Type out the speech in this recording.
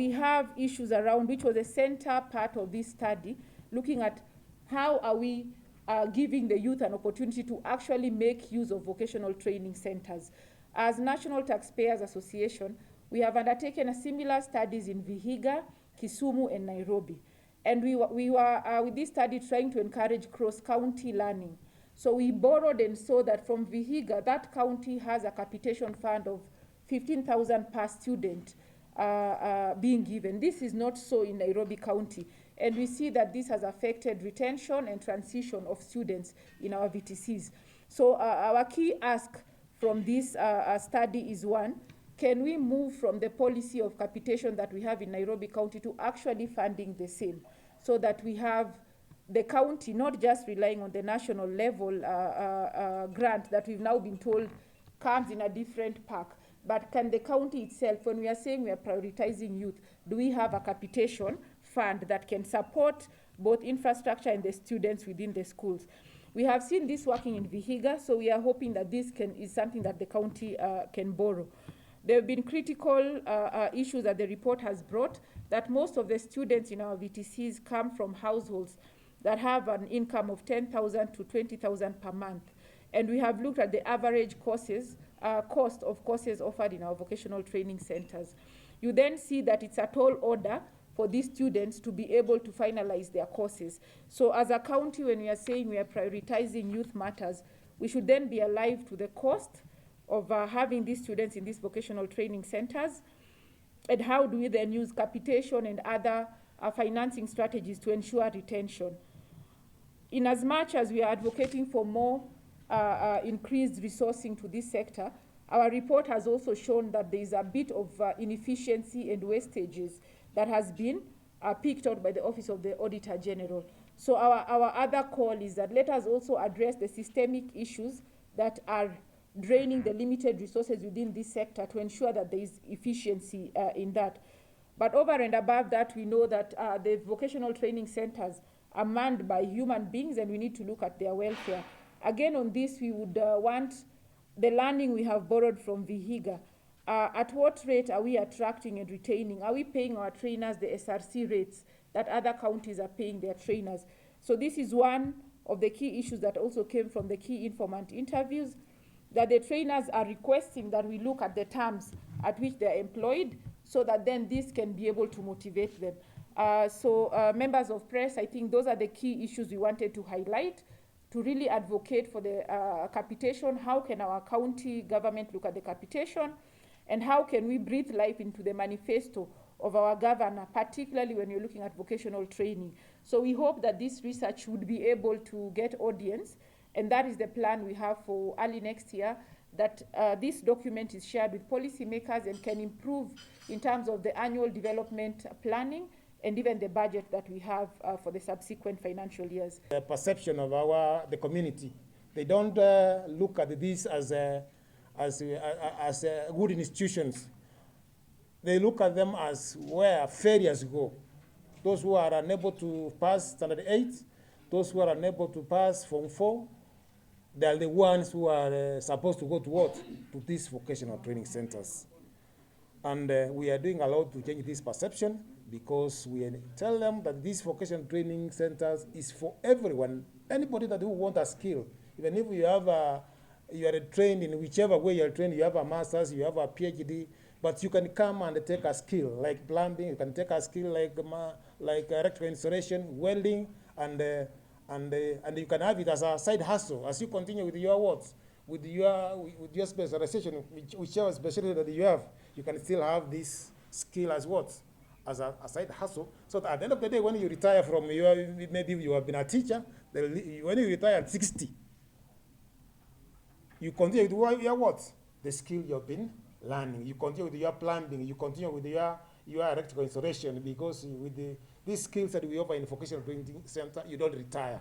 we have issues around, which was the center part of this study, looking at how are we giving the youth an opportunity to actually make use of vocational training centers. As National Taxpayers Association, we have undertaken a similar studies in Vihiga, Kisumu, and Nairobi. And we were with this study trying to encourage cross-county learning. So we borrowed and saw that from Vihiga, that county has a capitation fund of 15,000 per student being given. This is not so in Nairobi County. And we see that this has affected retention and transition of students in our VTCs. So our key ask from this study is one, can we move from the policy of capitation that we have in Nairobi County to actually funding the same, so that we have the county not just relying on the national level grant that we've now been told comes in a different pack, but can the county itself, when we are saying we are prioritizing youth, do we have a capitation fund that can support both infrastructure and the students within the schools? We have seen this working in Vihiga, so we are hoping that this is something that the county can borrow. There have been critical issues that the report has brought, that most of the students in our VTCs come from households that have an income of 10,000 to 20,000 per month. And we have looked at the average cost of courses offered in our vocational training centers. You then see that it's a tall order for these students to be able to finalize their courses. So as a county, when we are saying we are prioritizing youth matters, we should then be alive to the cost of having these students in these vocational training centers, and how do we then use capitation and other financing strategies to ensure retention. In as much as we are advocating for more increased resourcing to this sector, our report has also shown that there is a bit of inefficiency and wastages that has been picked out by the Office of the Auditor General. So our other call is that let us also address the systemic issues that are draining the limited resources within this sector to ensure that there is efficiency in that. But over and above that, we know that the vocational training centers are manned by human beings, and we need to look at their welfare. Again, on this, we would want the learning we have borrowed from Vihiga. At what rate are we attracting and retaining? Are we paying our trainers the SRC rates that other counties are paying their trainers? So this is one of the key issues that also came from the key informant interviews, that the trainers are requesting that we look at the terms at which they're employed, so that then this can be able to motivate them. Members of press, I think those are the key issues we wanted to highlight to really advocate for the capitation. How can our county government look at the capitation, and how can we breathe life into the manifesto of our governor, particularly when you're looking at vocational training? So we hope that this research would be able to get audience, and that is the plan we have for early next year, that this document is shared with policymakers and can improve in terms of the annual development planning and even the budget that we have for the subsequent financial years. The perception of the community, they don't look at this as good institutions. They look at them as where failures go. Those who are unable to pass Standard 8, those who are unable to pass Form 4, they are the ones who are supposed to go to what? To these vocational training centers. And we are doing a lot to change this perception, because we tell them that these vocational training centers is for everyone. Anybody that who want a skill, even if you have you are trained in whichever way you are trained, you have a master's, you have a PhD, but you can come and take a skill like plumbing, you can take a skill like electrical installation, welding, and you can have it as a side hustle as you continue with your works, with your specialization, whichever specialty that you have, you can still have this skill as what? As a side hustle. So that at the end of the day, when you retire from maybe you have been a teacher, when you retire at 60, you continue with your what? The skill you've been learning. You continue with your plumbing, you continue with your electrical installation, because with these skills that we offer in vocational training center, you don't retire.